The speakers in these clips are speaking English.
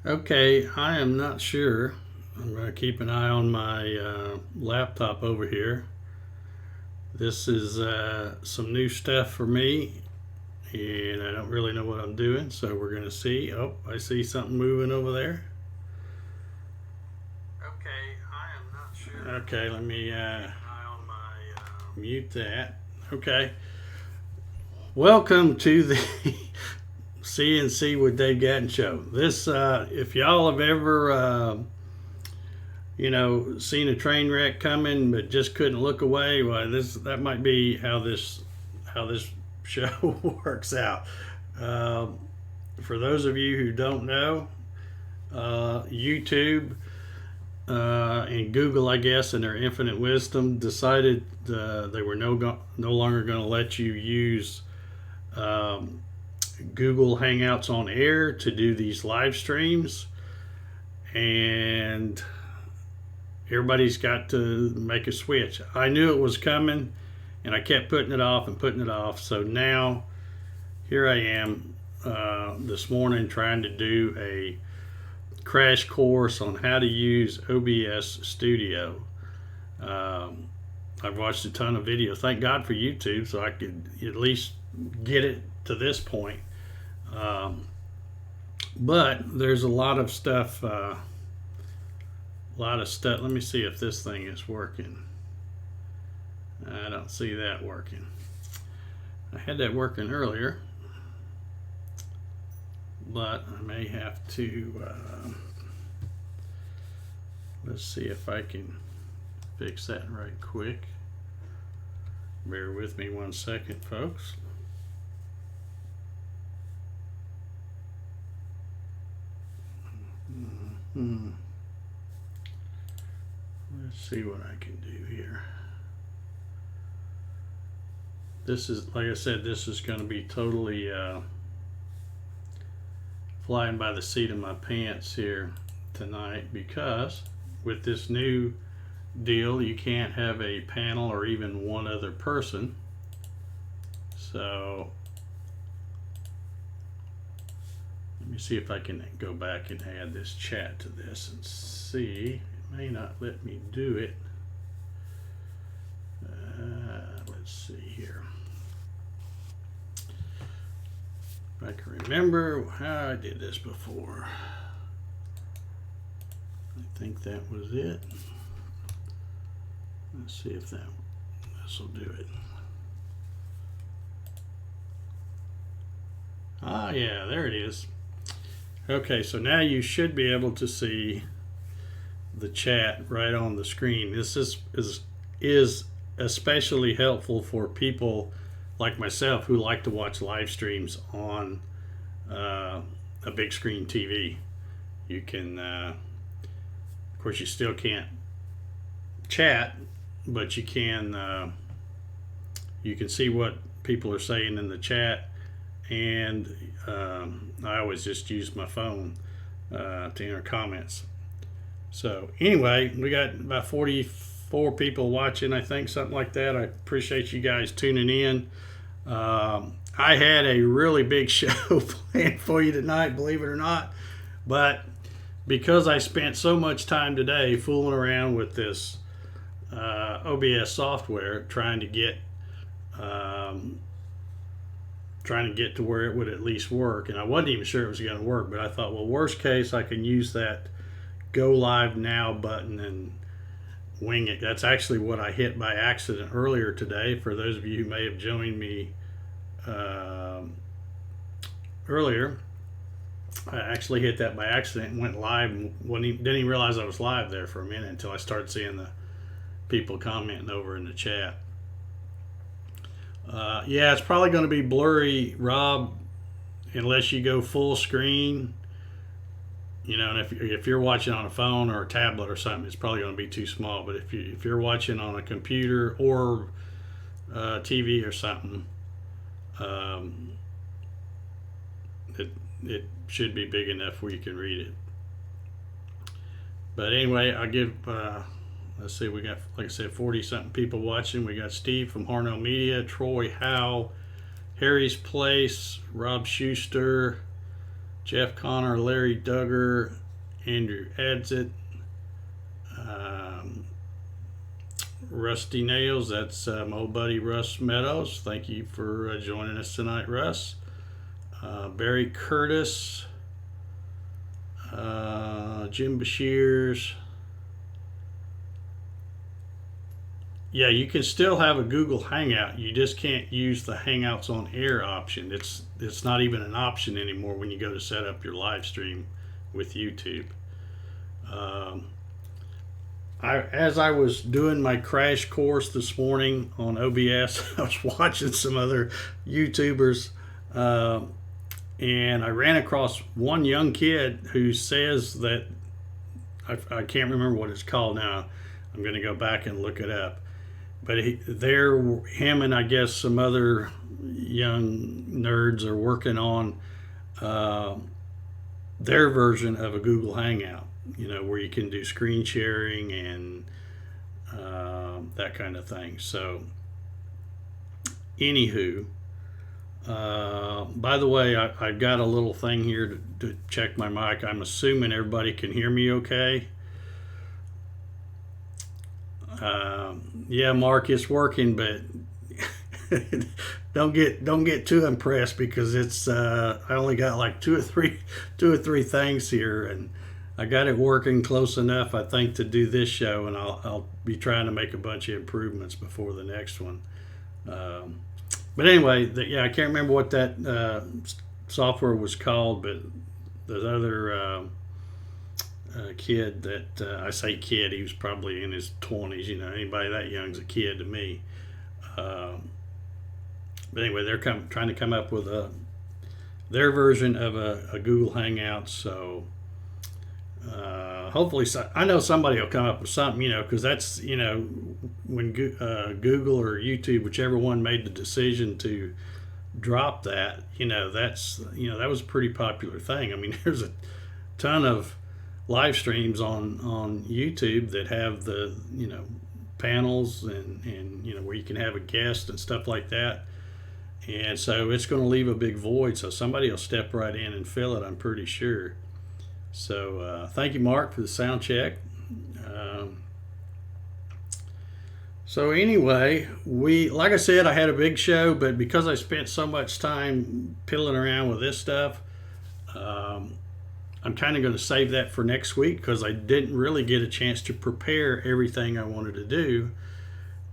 Okay, I am not sure. I'm going to keep an eye on my laptop over here. This is some new stuff for me, and I don't really know what I'm doing, so we're going to see. Oh, I see something moving over there. Okay, I am not sure. Okay, let me mute that. Okay, welcome to the CNC with Dave Gatton show. This, if y'all have ever, seen a train wreck coming but just couldn't look away, well, that might be how this show works out. For those of you who don't know, YouTube and Google, I guess, in their infinite wisdom, decided they were no longer going to let you use Google Hangouts on air to do these live streams, and everybody's got to make a switch. I knew it was coming, and I kept putting it off and putting it off. So now, here I am this morning trying to do a crash course on how to use OBS Studio. I've watched a ton of videos. Thank God for YouTube, so I could at least get it to this point. But there's a lot of stuff. Let me see if this thing is working. I don't see that working. I had that working earlier, but I may have to. Let's see if I can fix that right quick. Bear with me 1 second, folks. Let's see what I can do here. This is, like I said, this is going to be totally flying by the seat of my pants here tonight, because with this new deal, you can't have a panel or even one other person. So let me see if I can go back and add this chat to this and see. It may not let me do it. Let's see here. If I can remember how I did this before. I think that was it. Let's see if this will do it. Ah, yeah, there it is. Okay, so now you should be able to see the chat right on the screen. This is especially helpful for people like myself who like to watch live streams on a big screen TV. You can, of course, you still can't chat, but you can see what people are saying in the chat, and I always just use my phone to enter comments. So anyway, we got about 44 people watching, I think, something like that. I appreciate you guys tuning in. I had a really big show planned for you tonight, believe it or not, but because I spent so much time today fooling around with this OBS software, trying to get to where it would at least work, and I wasn't even sure it was going to work, but I thought, well, worst case, I can use that go live now button and wing it. That's actually what I hit by accident earlier today. For those of you who may have joined me earlier, I actually hit that by accident and went live, and didn't even realize I was live there for a minute until I started seeing the people commenting over in the chat. Yeah, it's probably going to be blurry, Rob, unless you go full screen. And if you're watching on a phone or a tablet or something, it's probably going to be too small. But if you're watching on a computer or TV or something, it should be big enough where you can read it. But anyway, I'll give. Let's see, we got, like I said, 40-something people watching. We got Steve from Harnell Media, Troy Howe, Harry's Place, Rob Schuster, Jeff Connor, Larry Duggar, Andrew adds it. Rusty Nails, that's my old buddy Russ Meadows. Thank you for joining us tonight, Russ. Barry Curtis, Jim Bashirs. Yeah, you can still have a Google Hangout. You just can't use the Hangouts on Air option. It's not even an option anymore when you go to set up your live stream with YouTube. As I was doing my crash course this morning on OBS, I was watching some other YouTubers, and I ran across one young kid who says that I can't remember what it's called now. I'm going to go back and look it up. But him and I guess some other young nerds are working on their version of a Google Hangout, where you can do screen sharing and that kind of thing. So, anywho, by the way, I've got a little thing here to check my mic. I'm assuming everybody can hear me okay. Yeah, Mark, it's working, but don't get too impressed because it's I only got like two or three things here, and I got it working close enough, I think, to do this show, and I'll be trying to make a bunch of improvements before the next one. But anyway, yeah, I can't remember what that software was called, but the other kid that I say kid, he was probably in his 20s. Anybody that young is a kid to me. But anyway, they're trying to come up with their version of a Google Hangout. So hopefully, I know somebody will come up with something. Because that's when Google or YouTube, whichever one made the decision to drop that. That was a pretty popular thing. I mean, there's a ton of live streams on YouTube that have the panels and where you can have a guest and stuff like that, and so it's going to leave a big void, so somebody will step right in and fill it, I'm pretty sure. So thank you, Mark, for the sound check. So anyway, like I said, I had a big show, but because I spent so much time piddling around with this stuff, I'm kind of going to save that for next week because I didn't really get a chance to prepare everything I wanted to do,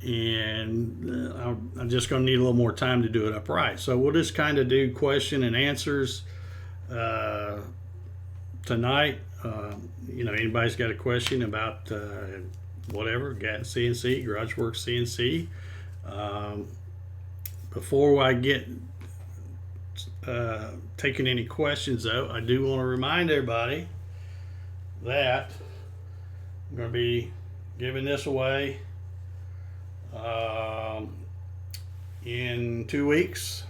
and I'm just going to need a little more time to do it upright. So we'll just kind of do question and answers tonight. Anybody's got a question about whatever, Gatton CNC, GarageWorks CNC. Before I get taking any questions, though, I do want to remind everybody that I'm going to be giving this away in 2 weeks.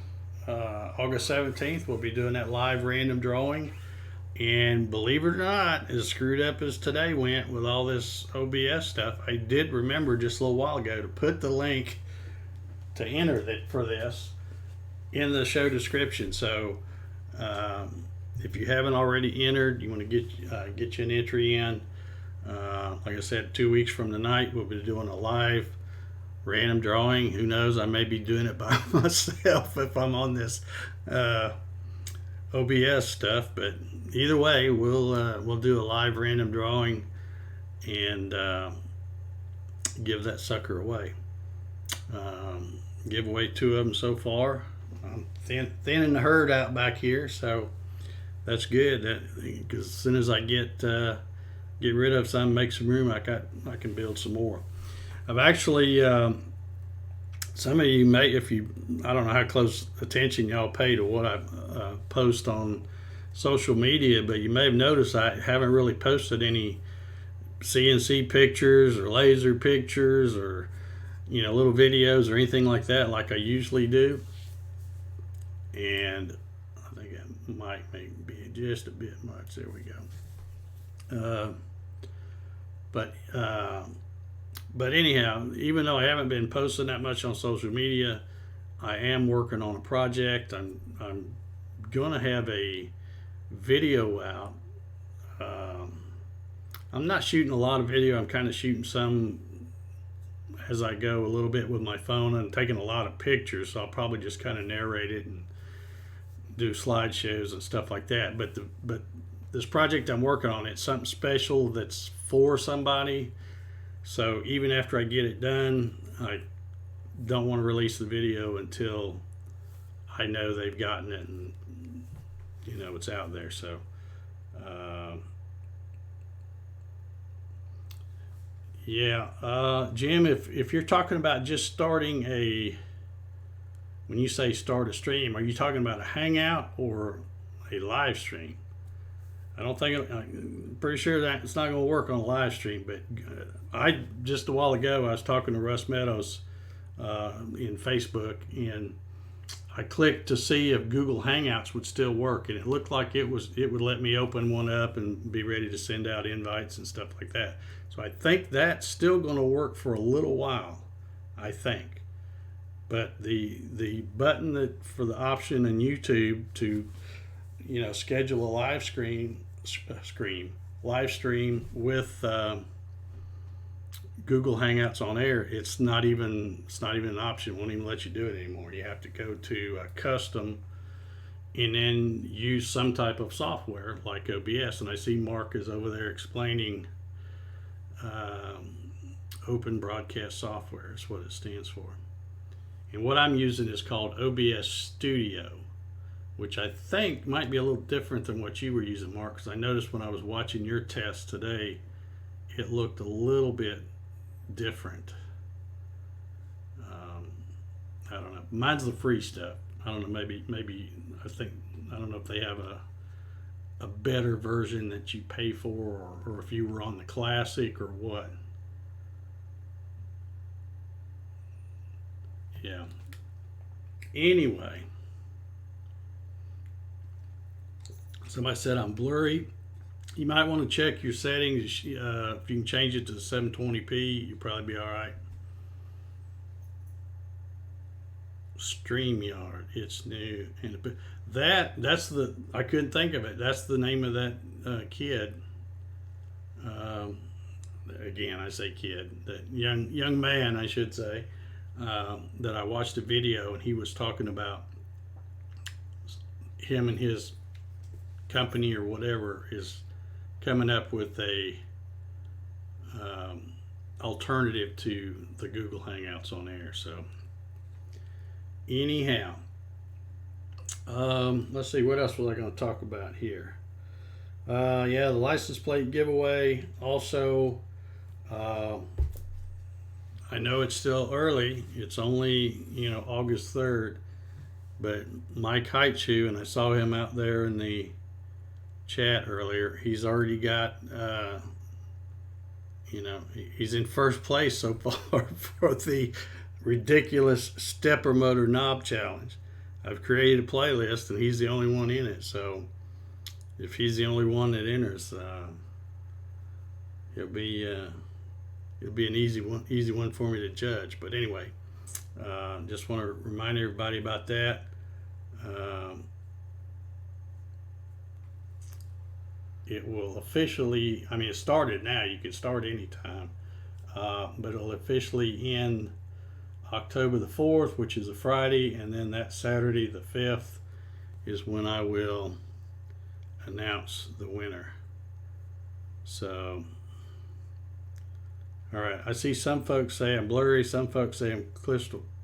August 17th, we'll be doing that live random drawing. And believe it or not, as screwed up as today went with all this OBS stuff, I did remember just a little while ago to put the link to enter for this in the show description. So if you haven't already entered, you want to get you an entry in. Like I said, 2 weeks from tonight, we'll be doing a live random drawing. Who knows? I may be doing it by myself if I'm on this OBS stuff. But either way, we'll do a live random drawing and give that sucker away. Give away 2 of them so far. I'm thinning the herd out back here, so that's good. Because as soon as I get rid of some, make some room, I can build some more. I've actually some of you may, I don't know how close attention y'all pay to what I post on social media, but you may have noticed I haven't really posted any CNC pictures or laser pictures or little videos or anything like that like I usually do. And I think it might be just a bit much. There we go. But anyhow, even though I haven't been posting that much on social media, I am working on a project. I'm gonna have a video out I'm not shooting a lot of video. I'm kind of shooting some as I go a little bit with my phone and taking a lot of pictures. So I'll probably just kind of narrate it and do slideshows and stuff like that. But this project I'm working on, it's something special that's for somebody. So even after I get it done, I don't want to release the video until I know they've gotten it and it's out there. So Jim, if you're talking about just starting when you say start a stream, are you talking about a hangout or a live stream? I don't think I'm pretty sure that it's not going to work on a live stream. But I just a while ago I was talking to Russ Meadows in Facebook, and I clicked to see if Google Hangouts would still work, and it looked like it would let me open one up and be ready to send out invites and stuff like that. So I think that's still going to work for a little while, I think. But the button for the option in YouTube to schedule a live stream with Google Hangouts on air, it's not even an option. It won't even let you do it anymore. You have to go to custom and then use some type of software like OBS. And I see Mark is over there explaining Open Broadcast Software is what it stands for. And what I'm using is called OBS Studio, which I think might be a little different than what you were using, Mark, because I noticed when I was watching your test today, it looked a little bit different. I don't know. Mine's the free stuff. I don't know. Maybe I don't know if they have a better version that you pay for, or if you were on the classic or what. Yeah. Anyway, somebody said I'm blurry. You might want to check your settings. If you can change it to 720p, you'll probably be all right. StreamYard, it's new, and that's the I couldn't think of it. That's the name of that kid. Again, I say kid, that young man, I should say. That I watched a video, and he was talking about him and his company or whatever is coming up with a alternative to the Google Hangouts on air. So anyhow, let's see, what else was I going to talk about here? The license plate giveaway. Also, I know it's still early. It's only August 3rd, but Mike Heitschu, and I saw him out there in the chat earlier. He's already got he's in first place so far for the ridiculous stepper motor knob challenge. I've created a playlist, and he's the only one in it. So if he's the only one that enters, it'll be an easy one for me to judge. But anyway, just want to remind everybody about that. It will officially, it started now. You can start anytime, but it'll officially end October the 4th, which is a Friday, and then that Saturday the 5th is when I will announce the winner. So, all right, I see some folks say I'm blurry, some folks say I'm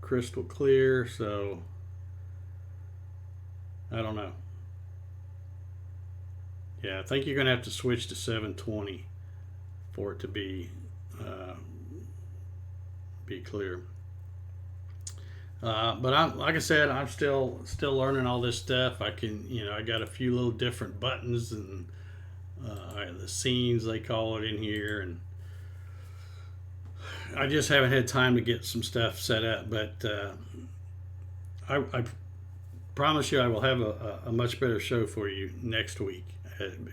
crystal clear, so I don't know. Yeah, I think you're going to have to switch to 720 for it to be clear. But like I said, I'm still learning all this stuff. I can, I got a few little different buttons and the scenes they call it in here, and I just haven't had time to get some stuff set up. But I promise you, I will have a much better show for you next week,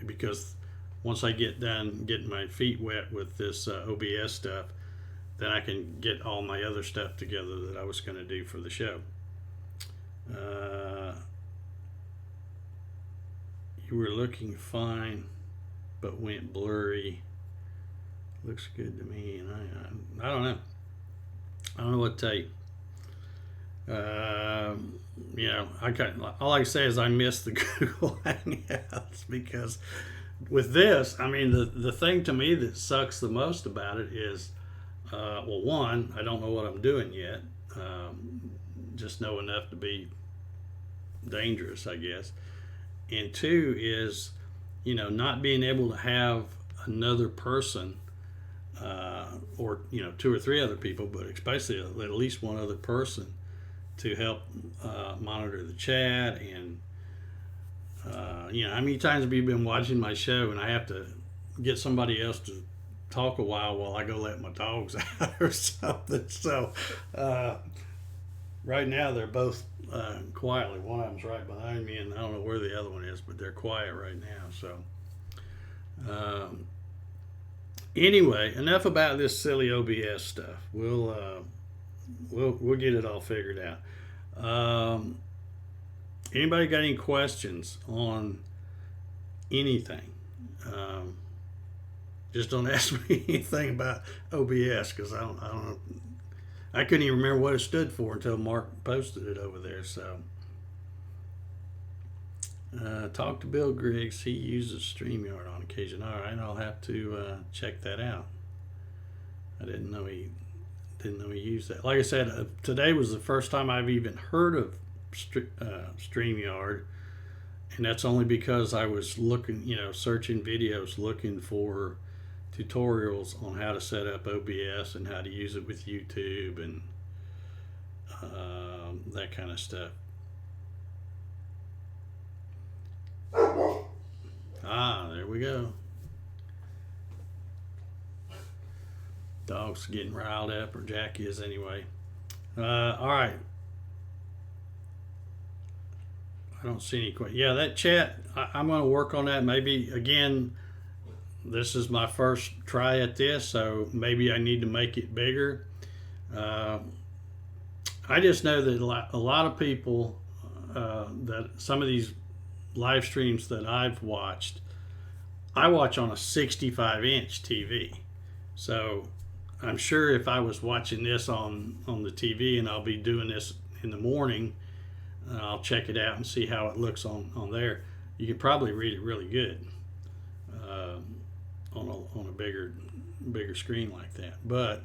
because once I get done getting my feet wet with this OBS stuff, then I can get all my other stuff together that I was going to do for the show. You were looking fine, but went blurry. Looks good to me, and I don't know. I don't know what to tell you. All I can say is I miss the Google Hangouts because with this, I mean, the thing to me that sucks the most about it is, well, one, I don't know what I'm doing yet. Just know enough to be dangerous, I guess. And two is, not being able to have another person, or two or three other people, but especially at least one other person to help monitor the chat. And how many times have you been watching my show and I have to get somebody else to talk a while I go let my dogs out or something? So right now they're both quietly. One of them's right behind me, and I don't know where the other one is, but they're quiet right now. So anyway, enough about this silly OBS stuff. We'll get it all figured out. Anybody got any questions on anything? Just don't ask me anything about OBS because I don't know. I couldn't even remember what it stood for until Mark posted it over there. So, talk to Bill Griggs. He uses StreamYard on occasion. All right, I'll have to check that out. I didn't know he used that. Like I said, today was the first time I've even heard of StreamYard, and that's only because I was looking, searching videos, looking for tutorials on how to set up OBS and how to use it with YouTube and that kind of stuff. There we go. Dog's getting riled up, or Jack is anyway. All right. I don't see any questions. Yeah, that chat, I'm going to work on that. Maybe, again, this is my first try at this, so maybe I need to make it bigger. I just know that a lot of people, that some of these live streams that I've watched, I watch on a 65-inch TV. So I'm sure if I was watching this on the TV, and I'll be doing this in the morning, I'll check it out and see how it looks on there. You can probably read it really good on a bigger screen like that. But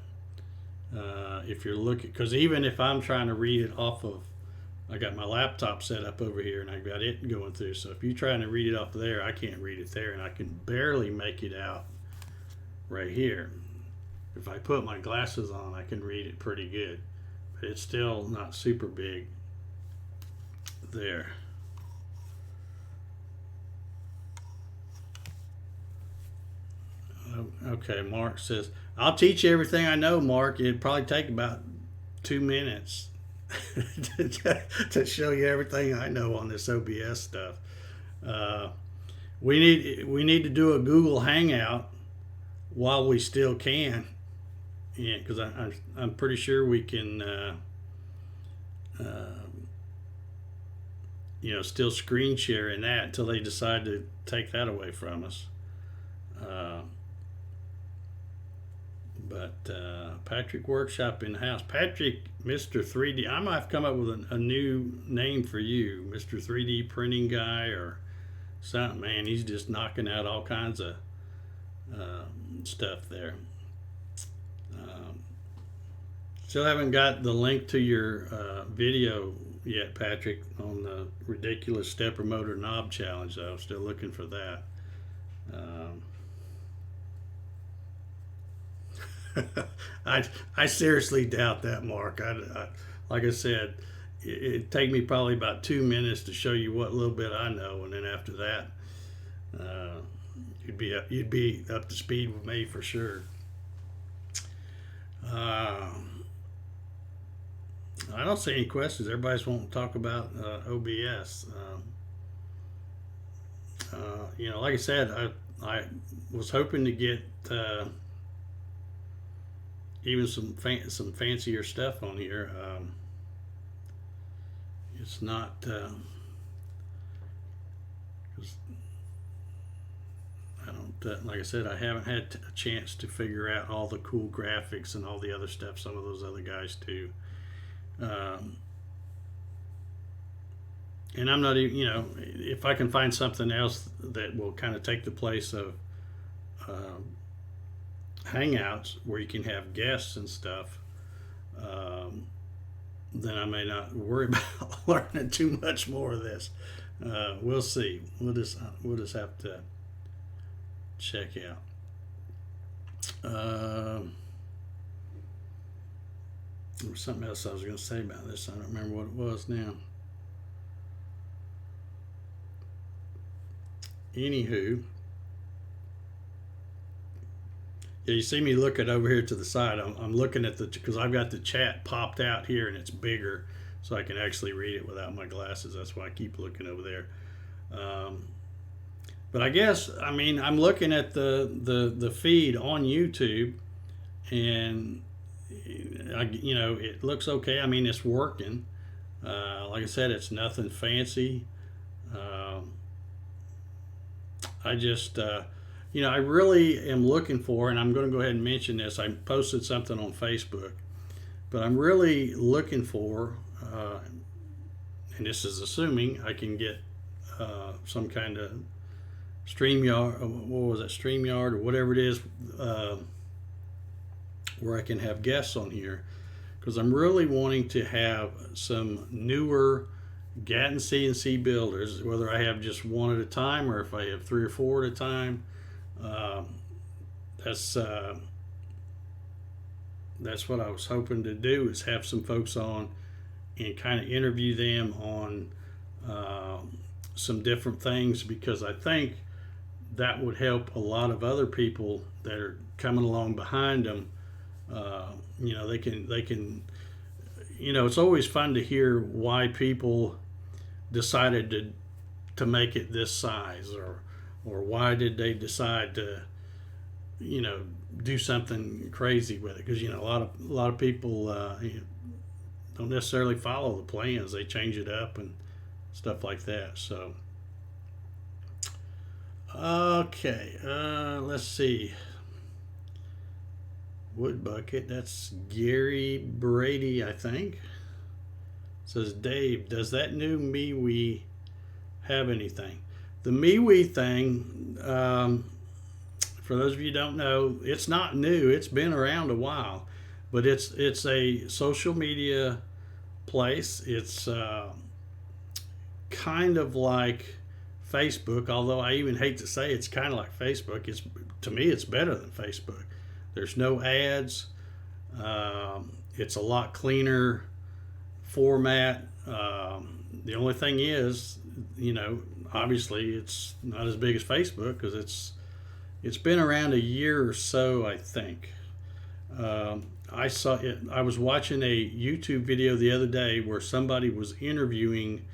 if you're looking, because even if I'm trying to read it off of, I got my laptop set up over here and I got it going through. So if you're trying to read it off there, I can't read it there, and I can barely make it out right here. If I put my glasses on, I can read it pretty good, but it's still not super big there. Okay, Mark says, I'll teach you everything I know, Mark. It'd probably take about 2 minutes to show you everything I know on this OBS stuff. We need to do a Google Hangout while we still can. Yeah, because I'm pretty sure we can still screen share in that until they decide to take that away from us. But Patrick Workshop in the house. Patrick, Mr. 3D. I might have come up with a new name for you, Mr. 3D printing guy or something. Man, he's just knocking out all kinds of stuff there. Still haven't got the link to your video yet, Patrick, on the ridiculous stepper motor knob challenge, though. Still looking for that. I seriously doubt that, Mark. I like I said, it'd take me probably about 2 minutes to show you what little bit I know, and then after that, you'd be up to speed with me for sure. I don't see any questions. Everybody's wanting to talk about OBS. Like I said, I was hoping to get even some fancier stuff on here. It's not. I don't like I said, I haven't had a chance to figure out all the cool graphics and all the other stuff some of those other guys do. And I'm not even, if I can find something else that will kind of take the place of Hangouts where you can have guests and stuff, then I may not worry about learning too much more of this. We'll see. We'll just have to check out. There was something else I was going to say about this. I don't remember what it was now. Anywho, yeah, you see me looking over here to the side. I'm looking at because I've got the chat popped out here and it's bigger, so I can actually read it without my glasses. That's why I keep looking over there. But I guess, I'm looking at the feed on YouTube, and it looks okay. It's working. Like I said, it's nothing fancy. I just, I really am looking for, and I'm going to go ahead and mention this. I posted something on Facebook, but I'm really looking for, and this is assuming I can get some kind of StreamYard, StreamYard or whatever it is, where I can have guests on here, because I'm really wanting to have some newer Gatton CNC builders, whether I have just one at a time or if I have 3 or 4 at a time. That's what I was hoping to do, is have some folks on and kind of interview them on some different things, because I think that would help a lot of other people that are coming along behind them. They can it's always fun to hear why people decided to make it this size, or why did they decide to do something crazy with it, because a lot of people don't necessarily follow the plans. They change it up and stuff like that. So okay, let's see. Wood Bucket, that's Gary Brady, I think. Says, Dave, does that new MeWe have anything? The MeWe thing, for those of you who don't know, it's not new. It's been around a while, but it's a social media place. It's kind of like Facebook, although I even hate to say it's kind of like Facebook. To me, it's better than Facebook. There's no ads. It's a lot cleaner format. The only thing is, obviously it's not as big as Facebook, because it's been around a year or so, I think. I saw it. I was watching a YouTube video the other day where somebody was interviewing,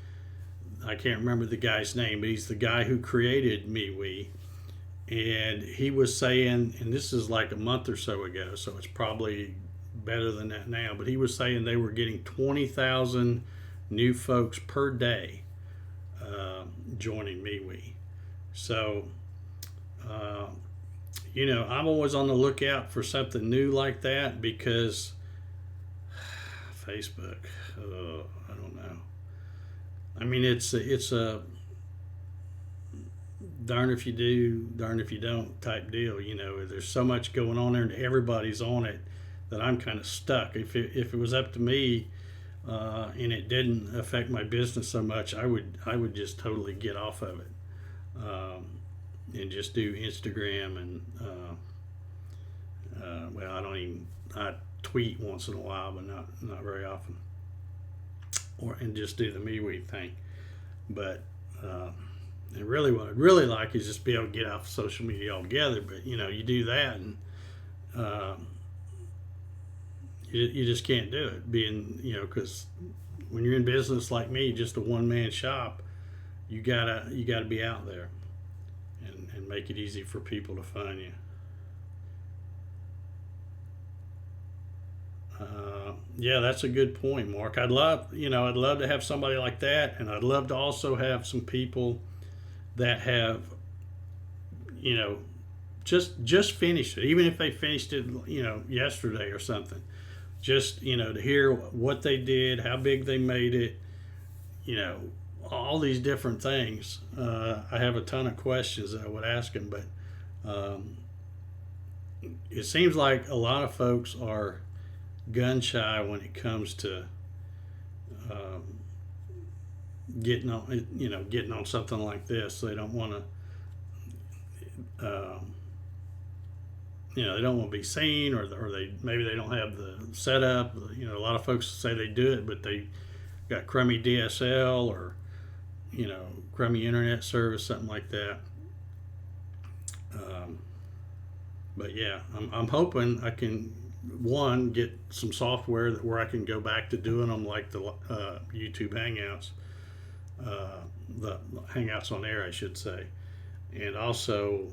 I can't remember the guy's name, but he's the guy who created MeWe. And he was saying, and this is like a month or so ago, so it's probably better than that now, but he was saying they were getting 20,000 new folks per day joining MeWe. So, I'm always on the lookout for something new like that, because Facebook, I don't know. It's a darn if you do, darn if you don't type deal. There's so much going on there and everybody's on it that I'm kind of stuck. If it was up to me and it didn't affect my business so much, I would just totally get off of it and just do Instagram and I tweet once in a while, but not very often, and just do the MeWe thing. But and really, what I'd really like is just be able to get off social media altogether. But you do that, and you just can't do it. Because when you're in business like me, just a one-man shop, you gotta be out there and make it easy for people to find you. Yeah, that's a good point, Mark. I'd love to have somebody like that, and I'd love to also have some people that have, just finish it, even if they finished it, yesterday or something. Just to hear what they did, how big they made it, you know, all these different things. I have a ton of questions that I would ask them, but um, it seems like a lot of folks are gun shy when it comes to um, getting on something like this. They don't want to, they don't want to be seen, or maybe they don't have the setup. A lot of folks say they do it, but they got crummy DSL or crummy internet service, something like that. Um, but yeah, I'm hoping I can get some software where I can go back to doing them like the YouTube Hangouts, the Hangouts on Air, I should say, and also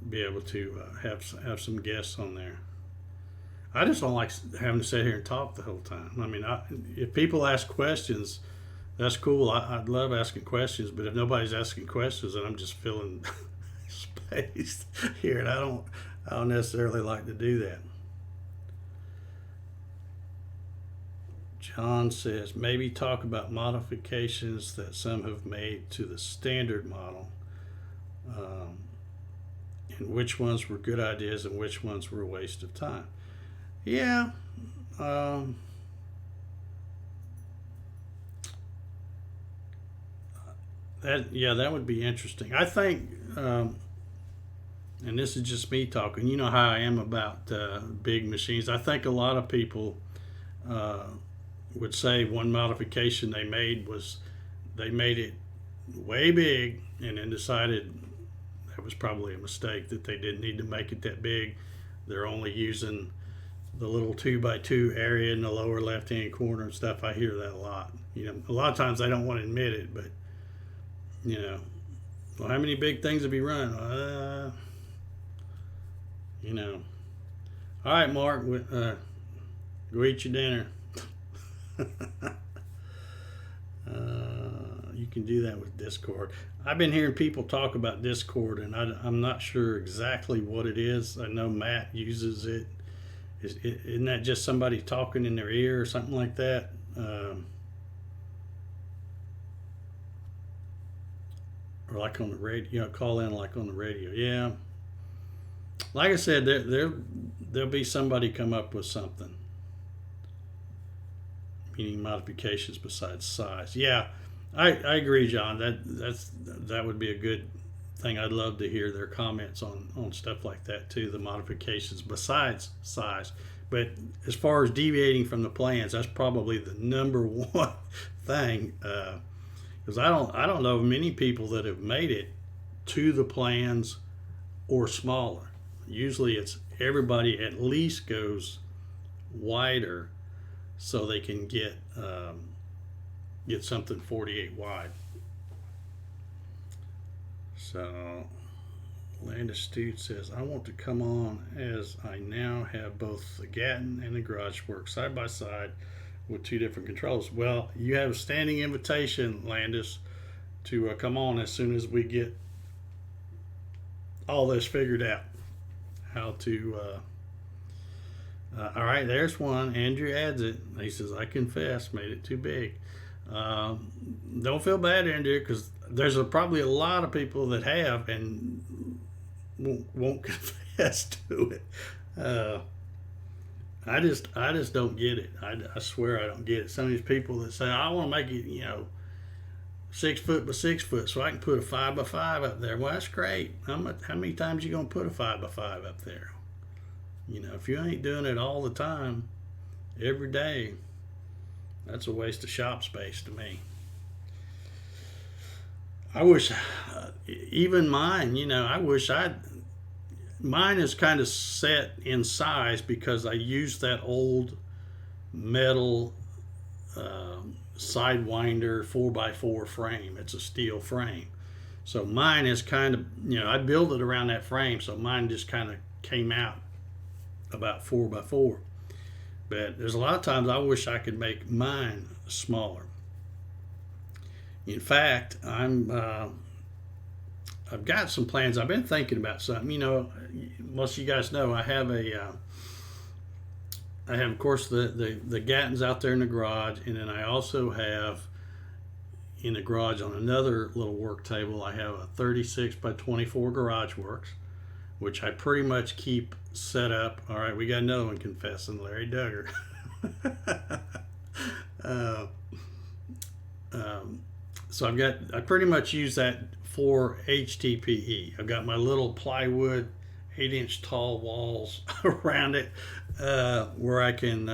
be able to have some guests on there. I just don't like having to sit here and talk the whole time. I mean, if people ask questions, that's cool. I'd love asking questions, but if nobody's asking questions, then I'm just filling space here, and I don't necessarily like to do that. John says maybe talk about modifications that some have made to the standard model, and which ones were good ideas and which ones were a waste of time. Yeah. That would be interesting. I think, and this is just me talking. You know how I am about big machines. I think a lot of people would say one modification they made was they made it way big and then decided that was probably a mistake, that they didn't need to make it that big. They're only using the little 2x2 area in the lower left hand corner and stuff. I hear that a lot. A lot of times they don't want to admit it, but well, how many big things have you run? All right, Mark, go eat your dinner. You can do that with Discord. I've been hearing people talk about Discord, and I'm not sure exactly what it is. I know Matt uses it. Isn't that just somebody talking in their ear or something like that? Or like on the radio, call in like on the radio. Yeah. Like I said, there'll be somebody come up with something. Meaning modifications besides size. Yeah, I agree, John. That would be a good thing. I'd love to hear their comments on stuff like that too. The modifications besides size. But as far as deviating from the plans, that's probably the number one thing. Because I don't know of many people that have made it to the plans or smaller. Usually it's everybody at least goes wider so they can get something 48 wide. So Land Astute says, I want to come on as I now have both the Gatton and the Garage Work side by side with two different controls. Well, you have a standing invitation, Landis, to come on as soon as we get all this figured out. How to all right, there's one. Andrew adds it. He says, I confess, made it too big. Don't feel bad, Andrew, because there's probably a lot of people that have and won't confess to it. I just don't get it. I swear I don't get it. Some of these people that say, I want to make it, 6 foot by 6 foot so I can put a 5 by 5 up there. Well, that's great. How many times you going to put a 5 by 5 up there? If you ain't doing it all the time, every day, that's a waste of shop space to me. I wish, even mine, mine is kind of set in size because I use that old metal Sidewinder 4x4 frame. It's a steel frame. So mine is kind of, I built it around that frame, so mine just kind of came out about 4x4. But there's a lot of times I wish I could make mine smaller. In fact, I I've got some plans. I've been thinking about something. You know, most of you guys know I have of course the Gattons out there in the garage, and then I also have in the garage on another little work table. I have a 36 by 24 Garage Works, which I pretty much keep set up. All right, we got another one confessing, Larry Duggar. uh, so I pretty much use that for HTPE. I've got my little plywood 8-inch tall walls around it, where I can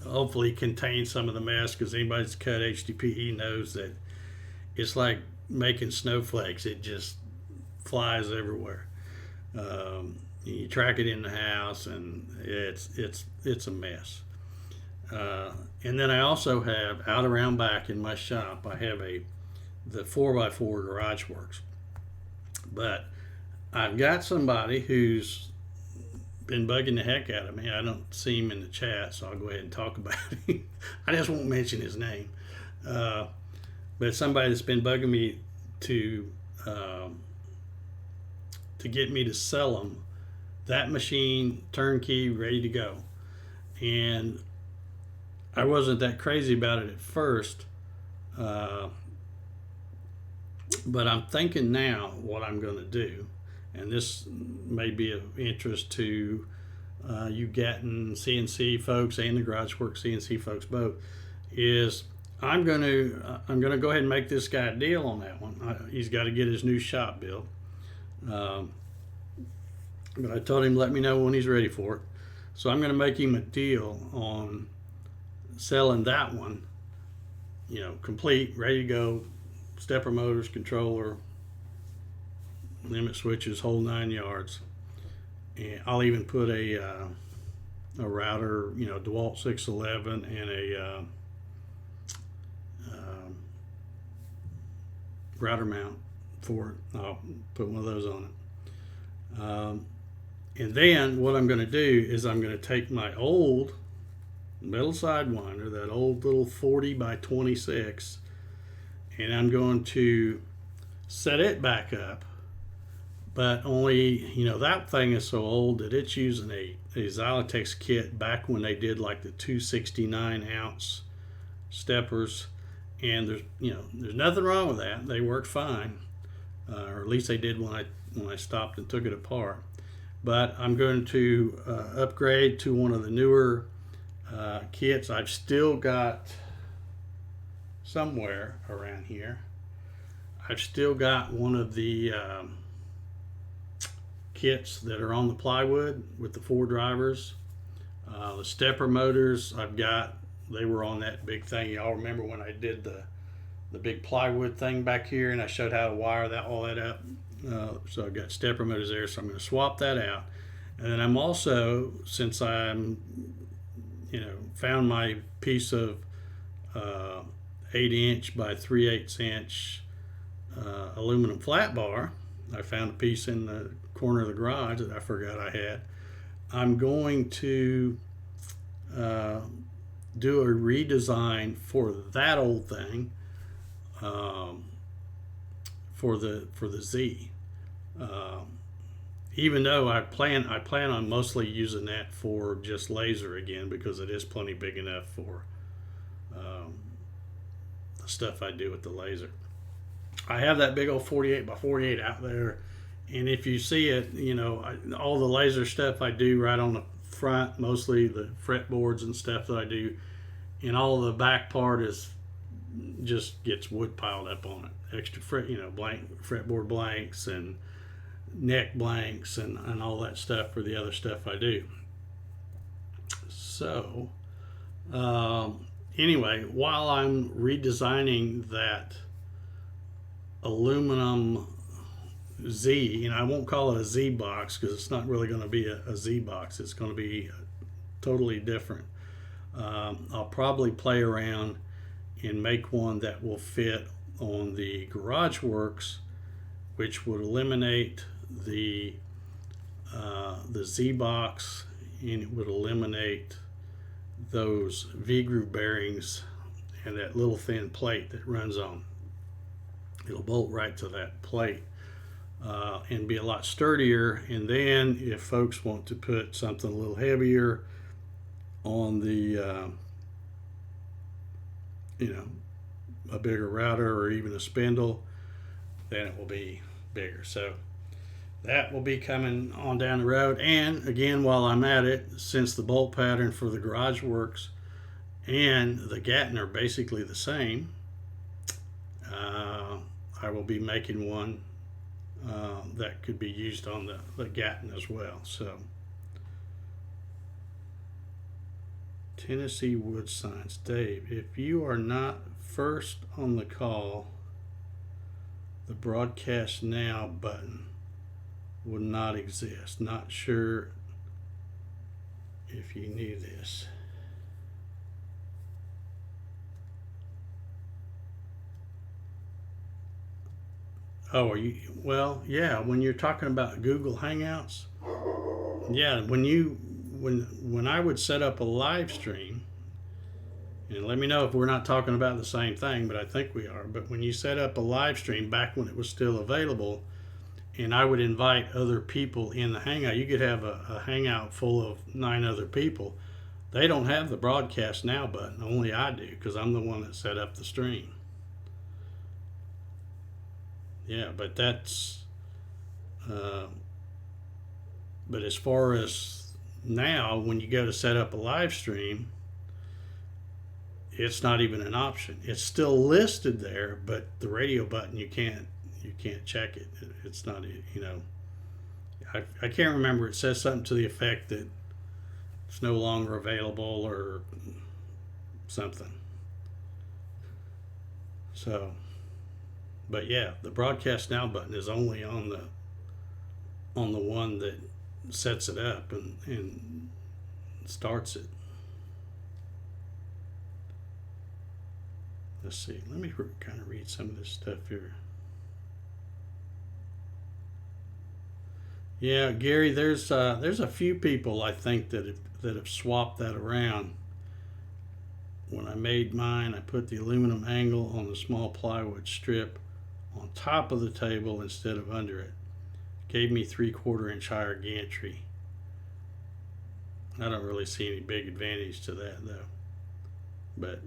hopefully contain some of the mess, because anybody that's cut HTPE knows that it's like making snowflakes. It just flies everywhere. You track it in the house, and it's a mess. And then I also have out around back in my shop, I have the 4x4 Garage Works. But I've got somebody who's been bugging the heck out of me. I don't see him in the chat, so I'll go ahead and talk about him. I just won't mention his name. But somebody that's been bugging me to get me to sell them that machine turnkey, ready to go. And I wasn't that crazy about it at first, but I'm thinking now what I'm going to do, and this may be of interest to you Gatton CNC folks and the Garage Work CNC folks both, is I'm going to go ahead and make this guy a deal on that one. He's got to get his new shop built. But I told him let me know when he's ready for it. So I'm going to make him a deal on selling that one, you know, complete, ready to go, stepper motors, controller, limit switches, whole 9 yards. And I'll even put a router, you know, DeWalt 611 and a router mount for it. I'll put one of those on it. And then what I'm going to do is I'm going to take my old metal sidewinder, that old little 40 by 26, and I'm going to set it back up. But only, you know, that thing is so old that it's using a Xylotex kit back when they did like the 269 ounce steppers. And there's nothing wrong with that. They work fine, or at least they did when I stopped and took it apart. But I'm going to upgrade to one of the newer kits. I've still got somewhere around here. I've still got one of the kits that are on the plywood with the 4 drivers. The stepper motors I've got. They were on that big thing. Y'all remember when I did the big plywood thing back here, and I showed how to wire all that up. So I've got stepper motors there, so I'm going to swap that out. And then I'm also, since I'm, found my piece of 8-inch by 3/8 inch aluminum flat bar, I found a piece in the corner of the garage that I forgot I had. I'm going to do a redesign for that old thing, for the Z. Even though I plan on mostly using that for just laser again, because it is plenty big enough for the stuff I do with the laser. I have that big old 48 by 48 out there, and if you see it, all the laser stuff I do right on the front, mostly the fretboards and stuff that I do, and all the back part is just gets wood piled up on it. Extra blank fretboard blanks and neck blanks and all that stuff for the other stuff I do. So anyway, while I'm redesigning that aluminum Z, I won't call it a Z box because it's not really going to be a Z box. It's going to be totally different. I'll probably play around and make one that will fit on the Garage Works, which would eliminate the Z box, and it would eliminate those V-groove bearings and that little thin plate that runs on. It'll bolt right to that plate. and be a lot sturdier. And then if folks want to put something a little heavier on the, a bigger router or even a spindle, then it will be bigger. So that will be coming on down the road. And again, while I'm at it, since the bolt pattern for the Garage Works and the Gatton are basically the same, I will be making one that could be used on the Gatton as well. So Tennessee Wood Signs. Dave, if you are not first on the call, the broadcast now button will not exist. Not sure if you knew this. Oh, are you? Well, yeah. When you're talking about Google Hangouts, yeah. When I would set up a live stream, and let me know if we're not talking about the same thing, but I think we are. But when you set up a live stream back when it was still available, and I would invite other people in the Hangout, you could have a Hangout full of 9 other people. They don't have the broadcast now button. Only I do, because I'm the one that set up the stream. Yeah, but that's, but as far as now, when you go to set up a live stream, it's not even an option. It's still listed there, but the radio button, you can't check it. It's not, I can't remember. It says something to the effect that it's no longer available or something. So, but yeah, the broadcast now button is only on the one that sets it up and starts it. Let's see. Let me kind of read some of this stuff here. Yeah, Gary, there's a few people I think that have swapped that around. When I made mine, I put the aluminum angle on the small plywood strip on top of the table instead of under it. Gave me 3/4 inch higher gantry. I don't really see any big advantage to that though. But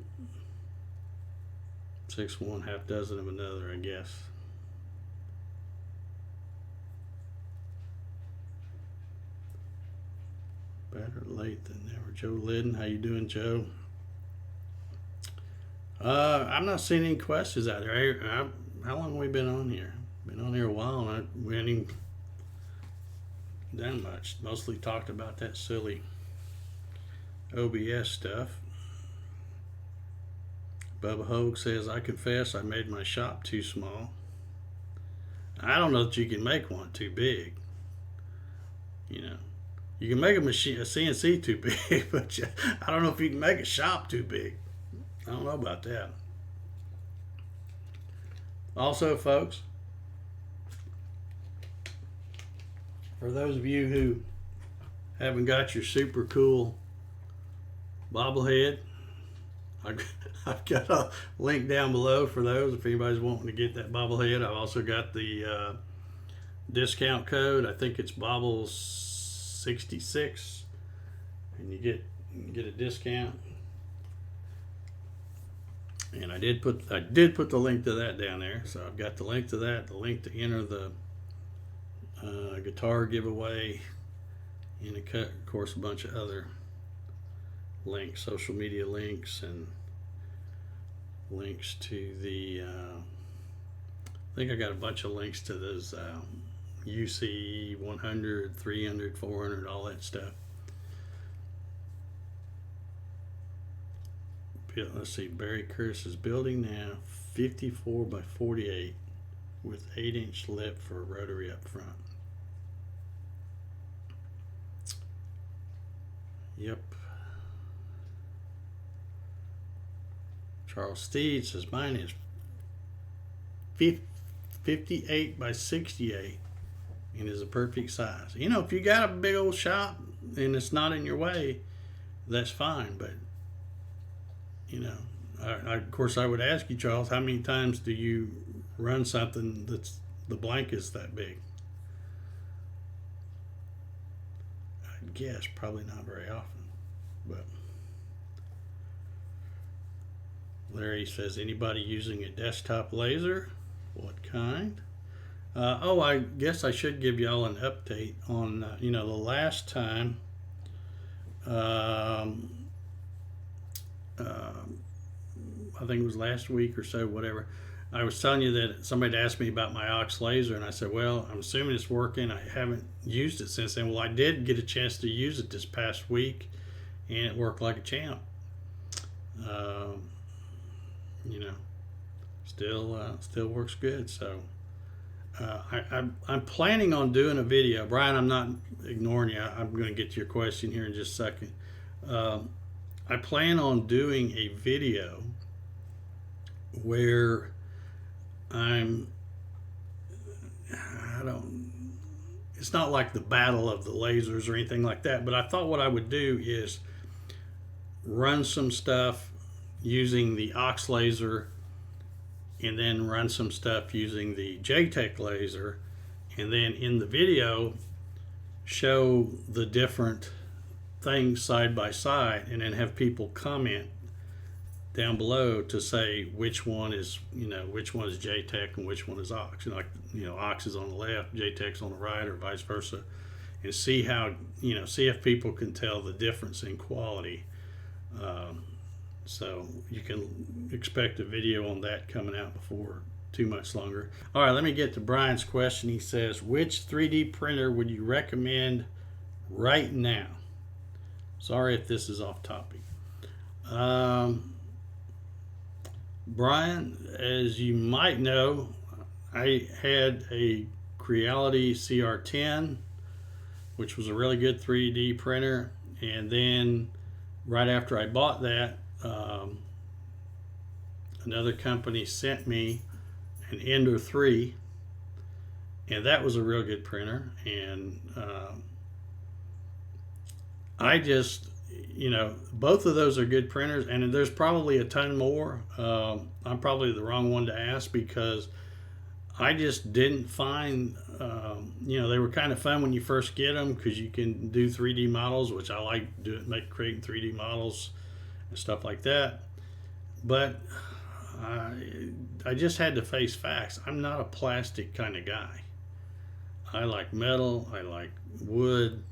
6 of one, half dozen of another, I guess. Better late than never. Joe Liddon, how you doing, Joe? I'm not seeing any questions out there. How long have we been on here? Been on here a while, and we haven't even done much. Mostly talked about that silly OBS stuff. Bubba Hogue says, I confess I made my shop too small. I don't know that you can make one too big. You can make a CNC too big, but I don't know if you can make a shop too big. I don't know about that. Also, folks, for those of you who haven't got your super cool bobblehead, I've got a link down below for those if anybody's wanting to get that bobblehead. I've also got the discount code. I think it's Bobbles66, and you get a discount. And I did put the link to that down there. So I've got the link to that, the link to enter the guitar giveaway, and of course a bunch of other links, social media links, and links to the I think I got a bunch of links to those UC 100, 300, 400, all that stuff. Let's see, Barry Curtis is building now 54 by 48 with 8-inch lip for a rotary up front. Yep. Charles Steed says mine is 58 by 68 and is a perfect size. If you got a big old shop and it's not in your way, that's fine. But of course, I would ask you, Charles, how many times do you run something the blank is that big. I'd guess probably not very often, but Larry says, anybody using a desktop laser? What kind? Oh, I guess I should give y'all an update on, the last time I think it was last week or so, whatever. I was telling you that somebody asked me about my Ox laser, and I said, well, I'm assuming it's working. I haven't used it since then. Well, I did get a chance to use it this past week, and it worked like a champ. Still works good. So I'm planning on doing a video. Brian, I'm not ignoring you. I'm going to get to your question here in just a second. I plan on doing a video where it's not like the battle of the lasers or anything like that, but I thought what I would do is run some stuff using the Ox laser and then run some stuff using the JTech laser, and then in the video show the different things side by side, and then have people comment down below to say which one is JTech and which one is Ox. Ox is on the left, JTech's on the right, or vice versa, and see if people can tell the difference in quality. So you can expect a video on that coming out before too much longer. All right, let me get to Brian's question. He says, which 3D printer would you recommend right now? Sorry if this is off topic. Brian, as you might know, I had a Creality CR10, which was a really good 3D printer, and then right after I bought that, another company sent me an Ender 3, and that was a real good printer. And I just, both of those are good printers, and there's probably a ton more. I'm probably the wrong one to ask, because I just didn't find, they were kind of fun when you first get them, because you can do 3D models, which I like creating 3D models and stuff like that. But I just had to face facts. I'm not a plastic kind of guy. I like metal, I like wood.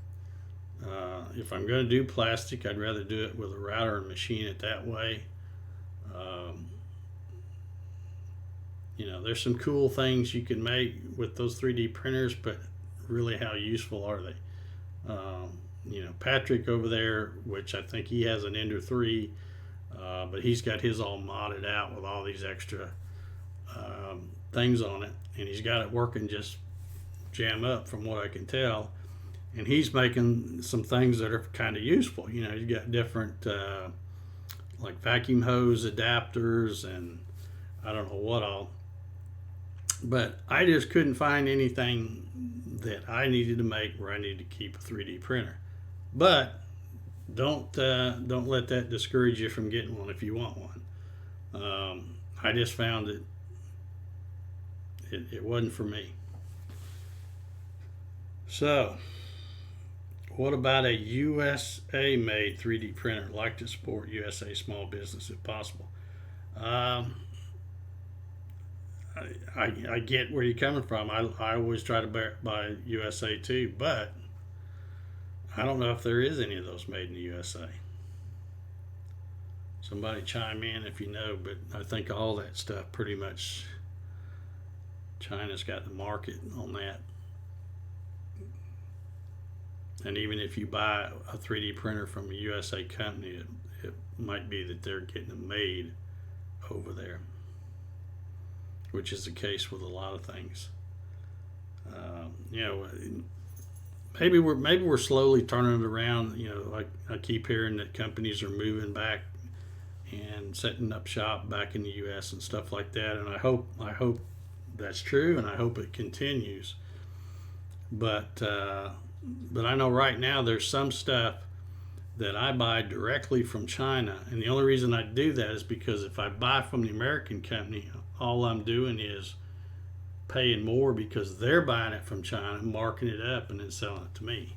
If I'm going to do plastic, I'd rather do it with a router and machine it that way. There's some cool things you can make with those 3D printers, but really, how useful are they? Patrick over there, which I think he has an Ender 3, but he's got his all modded out with all these extra things on it, and he's got it working just jam up from what I can tell. And he's making some things that are kind of useful. He's got different like vacuum hose adapters and I don't know what all. But I just couldn't find anything that I needed to make where I needed to keep a 3D printer. But don't let that discourage you from getting one if you want one. I just found that it wasn't for me. So, what about a USA made 3D printer? Like to support USA small business if possible. I get where you're coming from. I always try to buy USA too, but I don't know if there is any of those made in the USA. Somebody chime in if you know, but I think all that stuff pretty much China's got the market on that. And even if you buy a 3D printer from a USA company, it might be that they're getting them made over there, which is the case with a lot of things. Maybe we're slowly turning it around. Like I keep hearing that companies are moving back and setting up shop back in the U.S. and stuff like that. And I hope that's true, and I hope it continues. But I know right now there's some stuff that I buy directly from China, and the only reason I do that is because if I buy from the American company, all I'm doing is paying more because they're buying it from China, marking it up, and then selling it to me.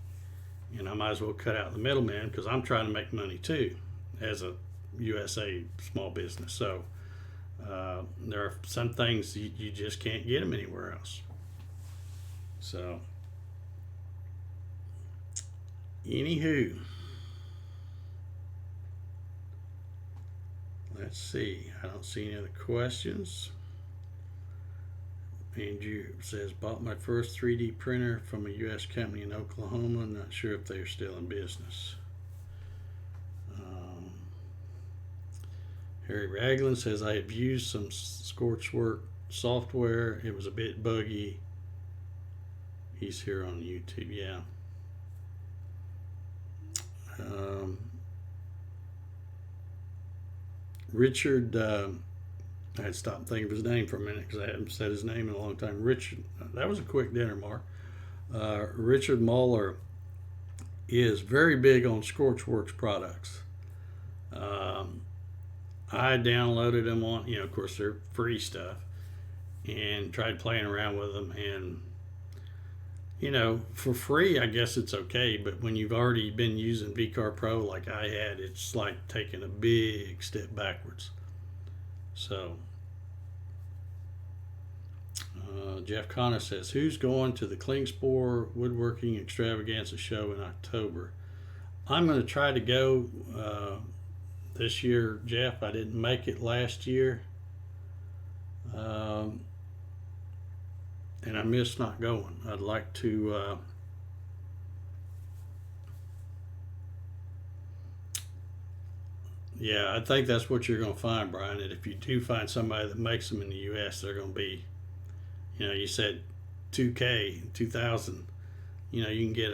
And I might as well cut out the middleman because I'm trying to make money too as a USA small business. So there are some things you just can't get them anywhere else. So, anywho, let's see. I don't see any other questions. Andrew says, bought my first 3D printer from a U.S. company in Oklahoma. Not sure if they're still in business. Harry Ragland says, I have used some Scorchwork software. It was a bit buggy. He's here on YouTube, yeah. Richard, I had stopped thinking of his name for a minute because I hadn't said his name in a long time. Richard, that was a quick dinner, Mark. Richard Muller is very big on Scorchworks products. I downloaded them on, of course, they're free stuff, and tried playing around with them. And, for free, I guess it's okay. But when you've already been using VCar Pro like I had, it's like taking a big step backwards. So, Jeff Connor says, who's going to the Klingspor Woodworking Extravaganza show in October? I'm going to try to go this year, Jeff. I didn't make it last year. And I missed not going. I'd like to yeah, I think that's what you're going to find, Brian, that if you do find somebody that makes them in the U.S., they're going to be, you said 2K, 2,000, you can get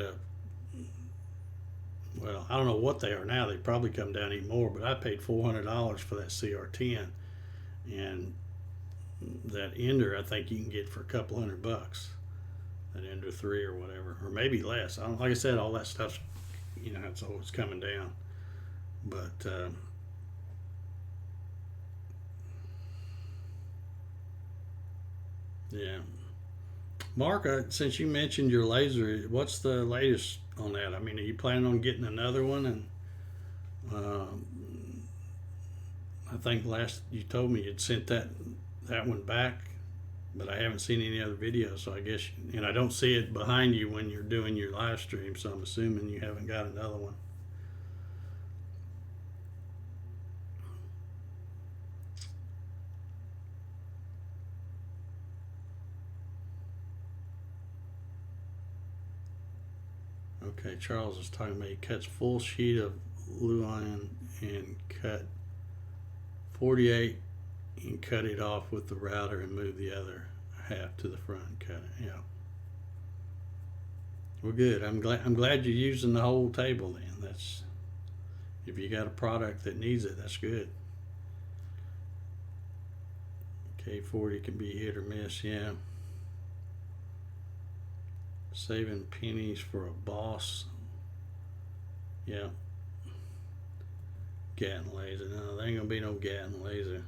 well, I don't know what they are now. They probably come down even more, but I paid $400 for that CR10, and that Ender I think you can get for a couple $100, that Ender 3 or whatever, or maybe less. Like I said, all that stuff's, it's always coming down, but yeah. Mark, since you mentioned your laser, what's the latest on that? I mean, are you planning on getting another one? And I think last you told me you'd sent that one back, but I haven't seen any other videos. So I guess, and I don't see it behind you when you're doing your live stream. So I'm assuming you haven't got another one. Okay, Charles is talking about he cuts full sheet of Luan and cut 48 and cut it off with the router and move the other half to the front and cut it. Yeah. Well, good. I'm glad you're using the whole table then. That's, if you got a product that needs it, that's good. K40 can be hit or miss, yeah. Saving pennies for a boss. Yeah. Gatton laser. No, there ain't gonna be no Gatton laser.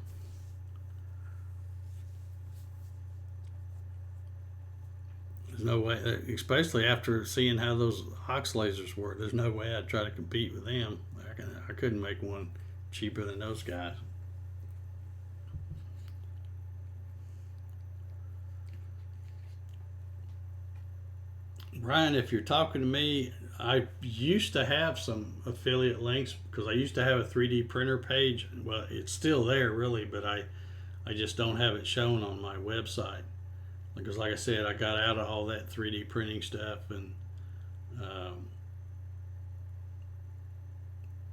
There's no way, especially after seeing how those Ox lasers work, there's no way I'd try to compete with them. I couldn't make one cheaper than those guys. Brian, if you're talking to me, I used to have some affiliate links because I used to have a 3D printer page. Well, it's still there really, but I just don't have it shown on my website because, like I said, I got out of all that 3D printing stuff. And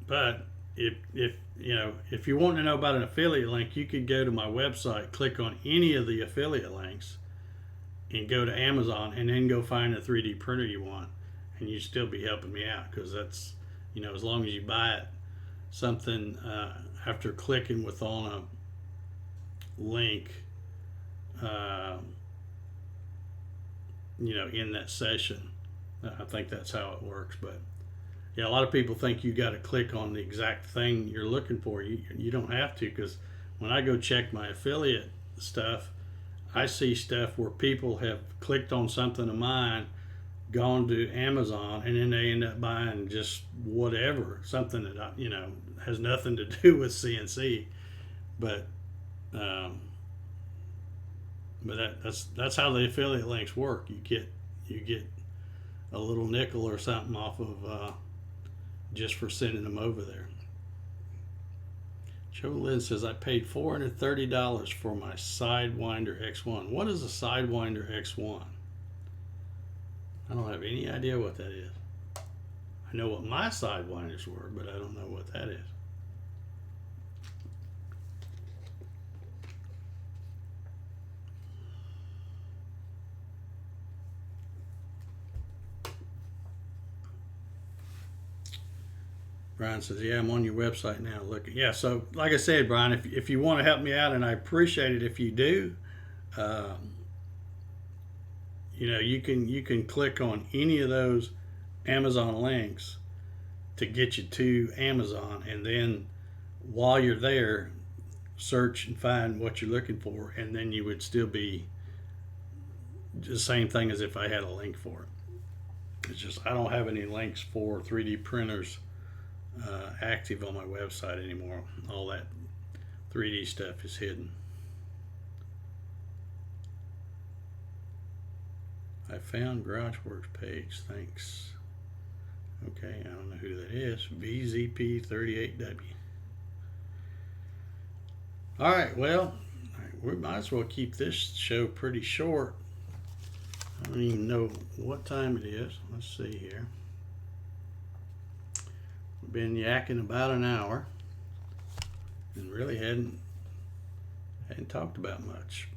but if you want to know about an affiliate link, you could go to my website, click on any of the affiliate links, and go to Amazon, and then go find a 3D printer you want, and you still be helping me out because that's, as long as you buy it, something after clicking with on a link, in that session. I think that's how it works. But yeah, a lot of people think you got to click on the exact thing you're looking for. You don't have to, because when I go check my affiliate stuff, I see stuff where people have clicked on something of mine, gone to Amazon, and then they end up buying just whatever, something that has nothing to do with CNC, but um, that's how the affiliate links work. You get a little nickel or something off of just for sending them over there. Joe Lynn says, I paid $430 for my Sidewinder X1. What is a Sidewinder X1? I don't have any idea what that is. I know what my Sidewinders were, but I don't know what that is. Brian says, yeah, I'm on your website now. Look, yeah, so like I said, Brian, if you want to help me out, and I appreciate it if you do, you can click on any of those Amazon links to get you to Amazon, and then while you're there, search and find what you're looking for, and then you would still be the same thing as if I had a link for it. It's just I don't have any links for 3D printers active on my website anymore. All that 3D stuff is hidden. I found GarageWorks page. Thanks. Okay, I don't know who that is. VZP38W. All right, well, we might as well keep this show pretty short. I don't even know what time it is. Let's see here. Been yakking about an hour and really hadn't talked about much.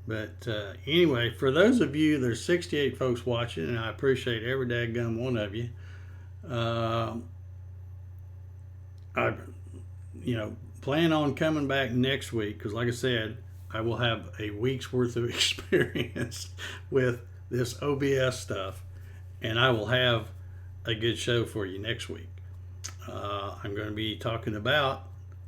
But anyway, for those of you, there's 68 folks watching, and I appreciate every daggum one of you. I plan on coming back next week because, like I said, I will have a week's worth of experience with this OBS stuff, and I will have a good show for you next week. I'm going to be talking about,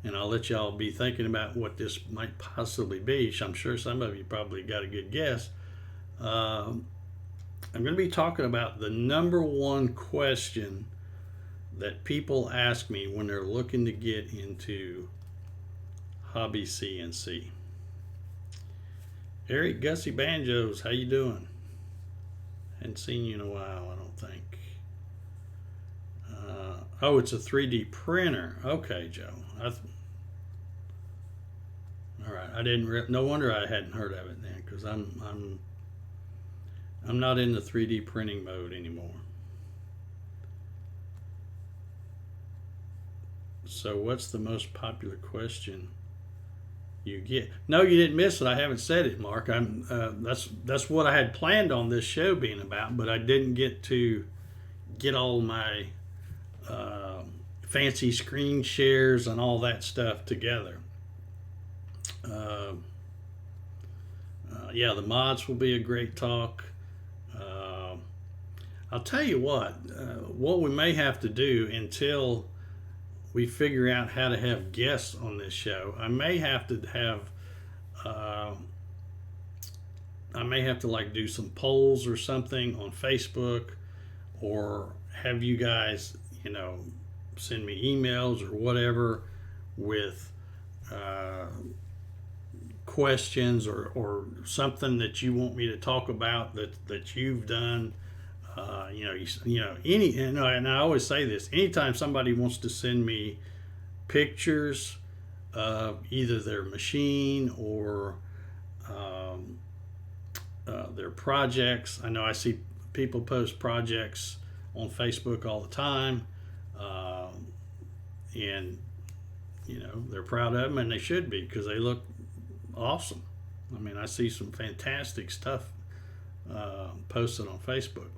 and I'll let y'all be thinking about what this might possibly be. I'm sure some of you probably got a good guess. I'm going to be talking about the number one question that people ask me when they're looking to get into hobby CNC. Eric Gussie Banjos, how you doing? Hadn't seen you in a while, I don't think. Oh, it's a 3D printer. Okay, Joe. All right. I didn't. No wonder I hadn't heard of it then, because I'm not in the 3D printing mode anymore. So, what's the most popular question you get? No, you didn't miss it. I haven't said it, Mark. That's what I had planned on this show being about, but I didn't get to get all my fancy screen shares and all that stuff together. Yeah, the mods will be a great talk. I'll tell you what we may have to do until we figure out how to have guests on this show. I may have to like do some polls or something on Facebook, or have you guys, send me emails or whatever with questions or something that you want me to talk about that you've done. And I always say this: anytime somebody wants to send me pictures of either their machine or their projects. I know I see people post projects on Facebook all the time, and they're proud of them, and they should be, because they look awesome. I mean, I see some fantastic stuff posted on Facebook.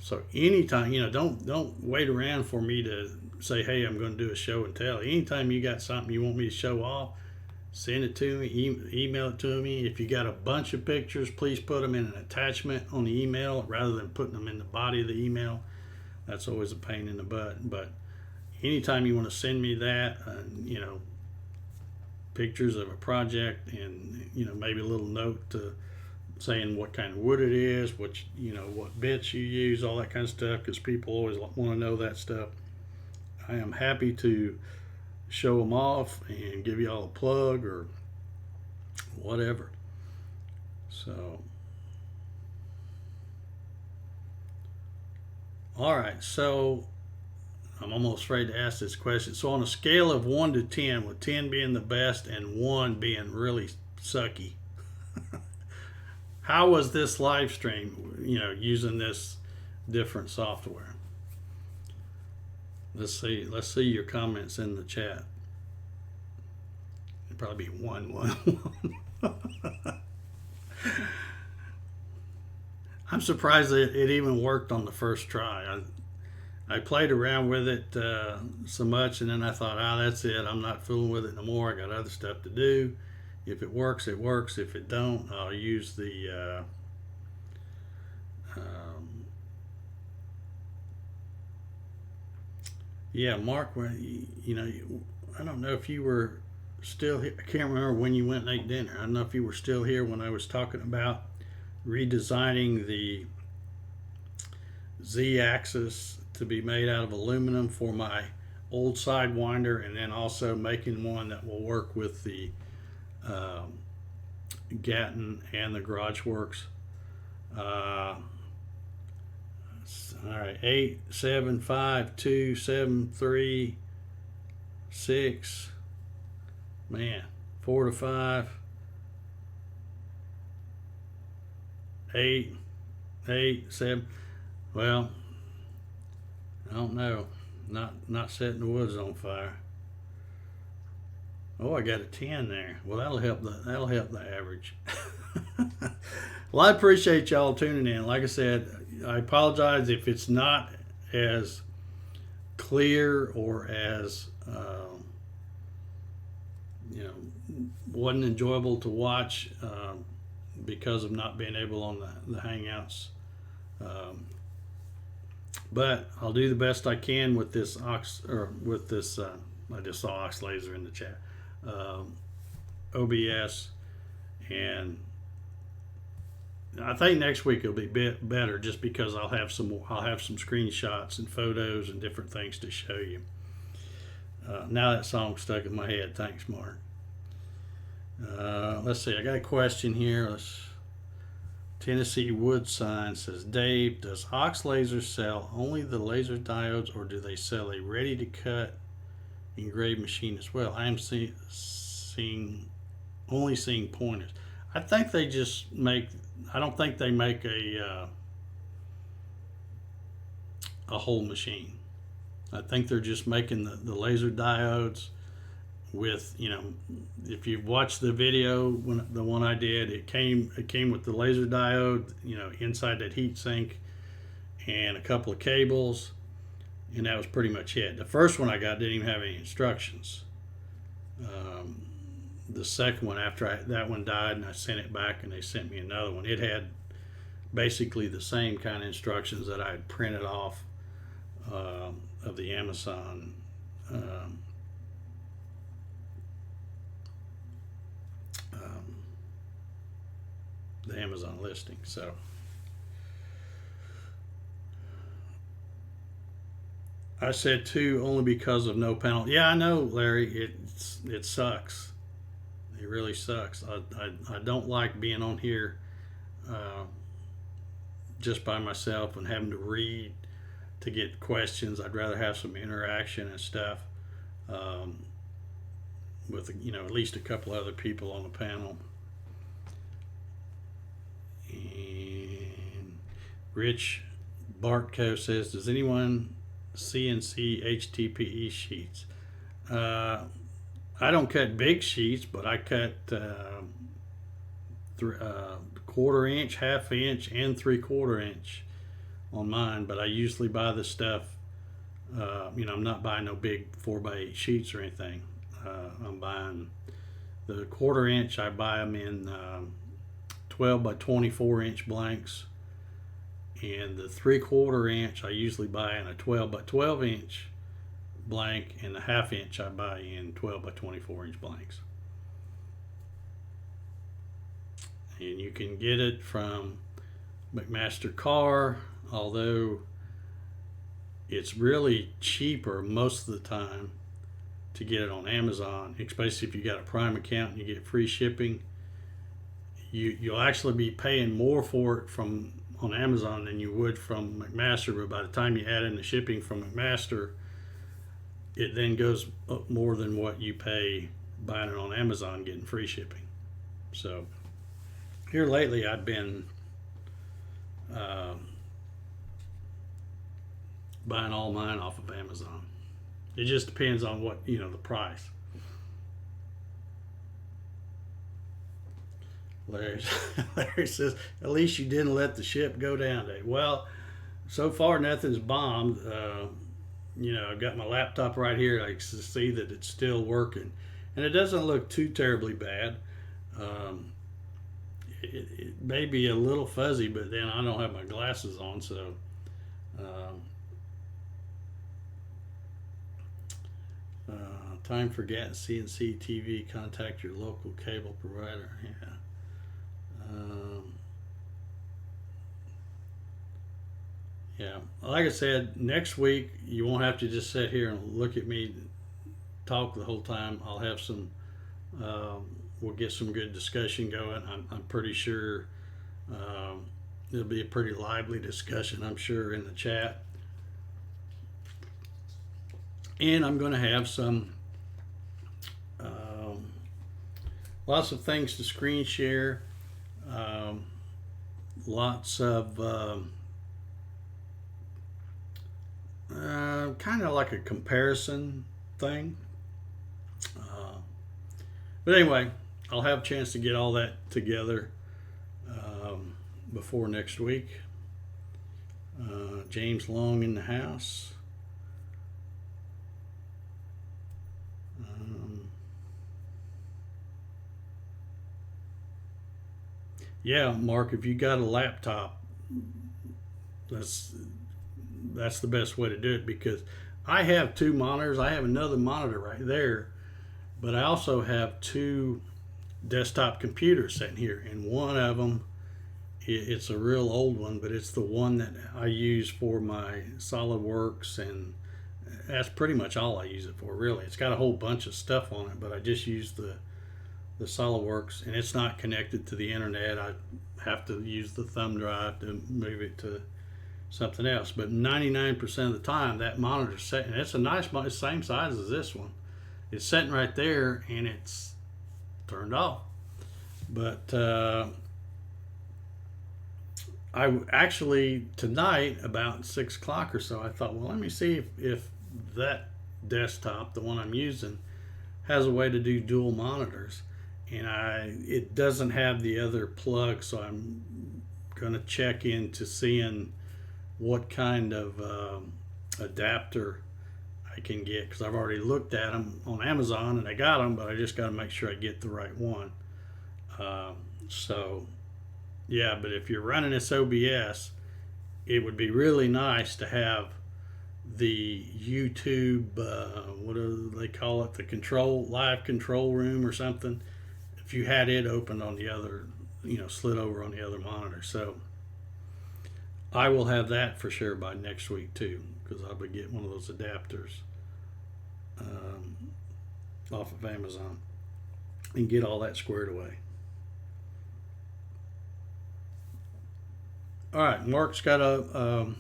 So anytime, don't wait around for me to say, hey, I'm going to do a show and tell. Anytime you got something you want me to show off, send it to me, email it to me. If you got a bunch of pictures, please put them in an attachment on the email rather than putting them in the body of the email. That's always a pain in the butt. But anytime you want to send me that, pictures of a project, and maybe a little note to saying what kind of wood it is, what bits you use, all that kind of stuff, because people always want to know that stuff. I am happy to show them off and give you all a plug or whatever. So, all right, so I'm almost afraid to ask this question. So on a scale of 1 to 10, with 10 being the best and 1 being really sucky, how was this live stream, using this different software? Let's see your comments in the chat. It'd probably be 1. I'm surprised that it even worked on the first try. I played around with it so much, and then I thought, that's it. I'm not fooling with it no more. I got other stuff to do. If it works, it works. If it don't, I'll use the Mark. I don't know if you were still here. I can't remember when you went and ate dinner. I don't know if you were still here when I was talking about redesigning the Z-axis to be made out of aluminum for my old Sidewinder, and then also making one that will work with the Gatton and the GarageWorks. All right, 8, 7, 5, 2, 7, 3, 6. Man, 4 to 5. 8, 7. Well, I don't know. Not setting the woods on fire. Oh, I got a 10 there. Well, that'll help the average. Well, I appreciate y'all tuning in. Like I said, I apologize if it's not as clear or as wasn't enjoyable to watch because of not being able on the Hangouts. But I'll do the best I can with this I just saw Ox Laser in the chat. OBS, and I think next week it'll be a bit better, just because I'll have some screenshots and photos and different things to show you. Now that song's stuck in my head. Thanks, Mark. Let's see. I got a question here. Tennessee Wood Sign says, Dave, does Ox Laser sell only the laser diodes, or do they sell a ready-to-cut engraved machine as well? I am only seeing pointers. I think they just make. I don't think they make a whole machine. I think they're just making the laser diodes with, if you've watched the video, the one I did, it came with the laser diode, inside that heat sink, and a couple of cables, and that was pretty much it. The first one I got didn't even have any instructions. The second one, after that one died, and I sent it back, and they sent me another one. It had basically the same kind of instructions that I had printed off of the Amazon listing. So I said 2 only because of no panel. Yeah, I know, Larry. It sucks. It really sucks. I don't like being on here just by myself and having to read to get questions. I'd rather have some interaction and stuff with at least a couple other people on the panel. And Rich Bartko says, does anyone CNC HTPE sheets? I don't cut big sheets, but I cut 1/4 inch, 1/2 inch, and 3/4 inch on mine. But I usually buy the stuff. I'm not buying no big 4x8 sheets or anything. I'm buying the 1/4 inch. I buy them in 12 by 24 inch blanks, and the 3/4 inch I usually buy in a 12 by 12 inch blank, and the 1/2 inch I buy in 12 by 24 inch blanks. and you can get it from McMaster Car, although it's really cheaper most of the time to get it on Amazon, especially if you got a Prime account and you get free shipping. You'll actually be paying more for it from on Amazon than you would from McMaster, but by the time you add in the shipping from McMaster, it then goes up more than what you pay buying it on Amazon, getting free shipping. So here lately, I've been buying all mine off of Amazon. It just depends on what, the price. Larry says, at least you didn't let the ship go down today. Well, so far nothing's bombed. I've got my laptop right here. I can see that it's still working. And it doesn't look too terribly bad. It may be a little fuzzy, but then I don't have my glasses on, so time for Gatton CNC TV. Contact your local cable provider. Yeah. Yeah, like I said, next week you won't have to just sit here and look at me talk the whole time. I'll have some, we'll get some good discussion going. I'm pretty sure it'll be a pretty lively discussion, I'm sure, in the chat. And I'm going to have some lots of things to screen share, lots of kind of like a comparison thing. But anyway, I'll have a chance to get all that together before next week. James Long in the house. Yeah, Mark, if you got a laptop, that's the best way to do it, because I have two monitors. I have another monitor right there, but I also have two desktop computers sitting here, and one of them, it's a real old one, but it's the one that I use for my SolidWorks, and that's pretty much all I use it for, really. It's got a whole bunch of stuff on it, but I just use the SolidWorks, and it's not connected to the internet. I have to use the thumb drive to move it to something else. But 99% of the time, that monitor's sitting, and it's a nice monitor, same size as this one. It's sitting right there, and it's turned off. But I actually, tonight, about 6 o'clock or so, I thought, well, let me see if that desktop, the one I'm using, has a way to do dual monitors. And it doesn't have the other plug, so I'm going to check into seeing what kind of adapter I can get, because I've already looked at them on Amazon and I got them, but I just got to make sure I get the right one. So yeah, but if you're running this OBS, it would be really nice to have the YouTube, what do they call it, the live control room or something, if you had it open on the other, slid over on the other monitor. So I will have that for sure by next week too, because I'll be getting one of those adapters off of Amazon and get all that squared away. All right, Mark's got a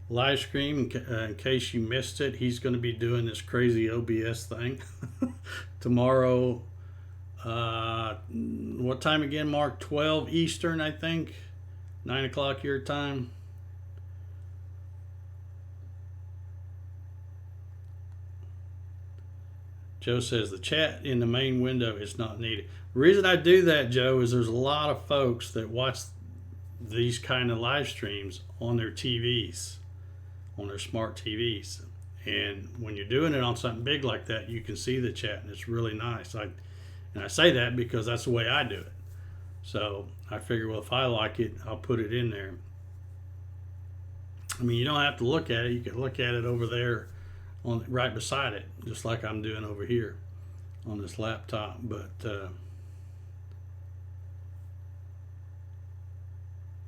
live stream in case you missed it. He's going to be doing this crazy OBS thing tomorrow. What time again, Mark? 12 Eastern, I think. 9 o'clock your time. Joe says the chat in the main window is not needed. The reason I do that, Joe, is there's a lot of folks that watch these kind of live streams on their TVs, on their smart TVs. And when you're doing it on something big like that, you can see the chat, and it's really nice. And I say that because that's the way I do it. So I figure, well, if I like it, I'll put it in there. I mean, you don't have to look at it. You can look at it over there right beside it, just like I'm doing over here on this laptop. But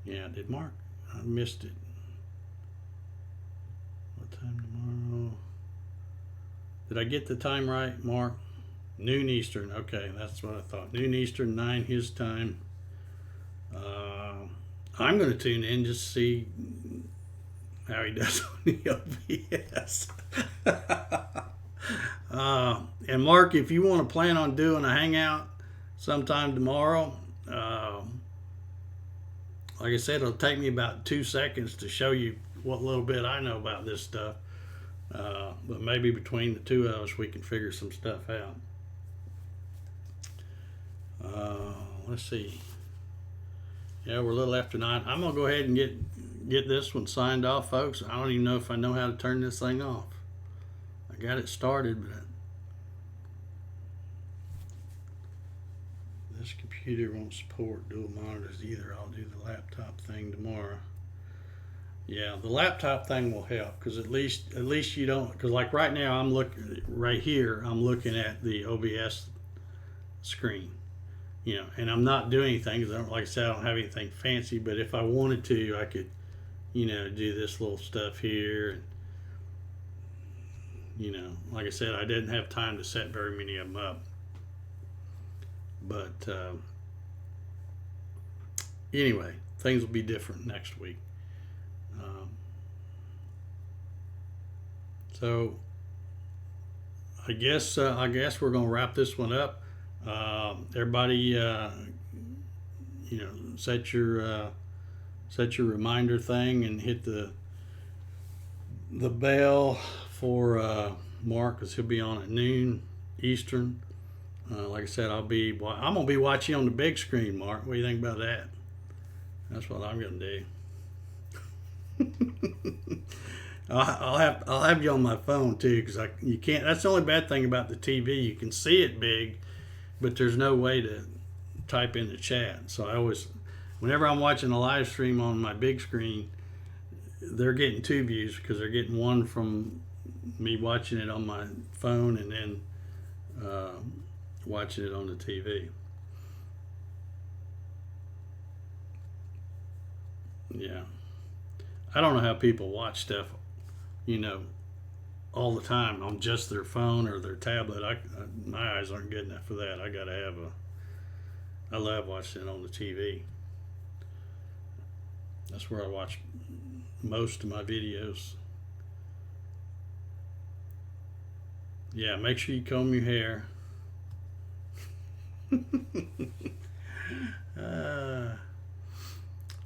Yeah, did Mark? I missed it. What time tomorrow? Did I get the time right, Mark? Noon Eastern. Okay, that's what I thought. Noon Eastern, 9 his time. I'm going to tune in just to see how he does on the OBS. And Mark, if you want to plan on doing a hangout sometime tomorrow, like I said, it'll take me about 2 seconds to show you what little bit I know about this stuff. But maybe between the two of us, we can figure some stuff out. Let's see. Yeah, we're a little after 9. I'm gonna go ahead and get this one signed off, folks. I don't even know if I know how to turn this thing off. I got it started, but this computer won't support dual monitors either. I'll do the laptop thing tomorrow. Yeah, the laptop thing will help because at least you don't, because like right now I'm looking right here. I'm looking at the OBS screen, and I'm not doing anything because like I said, I don't have anything fancy. But if I wanted to, I could, do this little stuff here. And, like I said, I didn't have time to set very many of them up. But anyway, things will be different next week. So I guess we're gonna wrap this one up. Everybody, set your reminder thing and hit the bell for Mark, because he'll be on at noon Eastern. Like I said, I'm gonna be watching on the big screen, Mark. What do you think about that? That's what I'm gonna do. I'll have you on my phone too, because you can't. That's the only bad thing about the TV. You can see it big, but there's no way to type in the chat. So I always, whenever I'm watching a live stream on my big screen, they're getting 2 views because they're getting one from me watching it on my phone and then watching it on the TV. Yeah, I don't know how people watch stuff, all the time on just their phone or their tablet. My eyes aren't good enough for that. I love watching it on the TV. That's where I watch most of my videos. Yeah, make sure you comb your hair.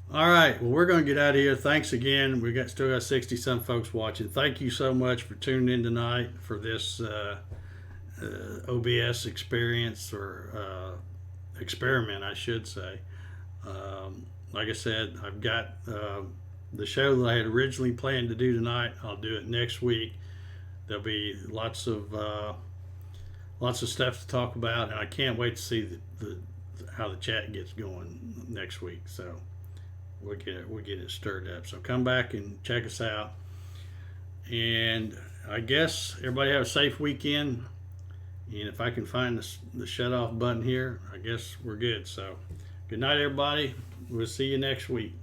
All right, well, we're going to get out of here. Thanks again. Still got 60 some folks watching. Thank you so much for tuning in tonight for this OBS experience, or experiment, I should say. Like I said, I've got the show that I had originally planned to do tonight. I'll do it next week. There'll be lots of stuff to talk about, and I can't wait to see how the chat gets going next week. So we'll get it stirred up. So come back and check us out. And I guess everybody have a safe weekend. And if I can find the shut off button here, I guess we're good. So good night, everybody. We'll see you next week.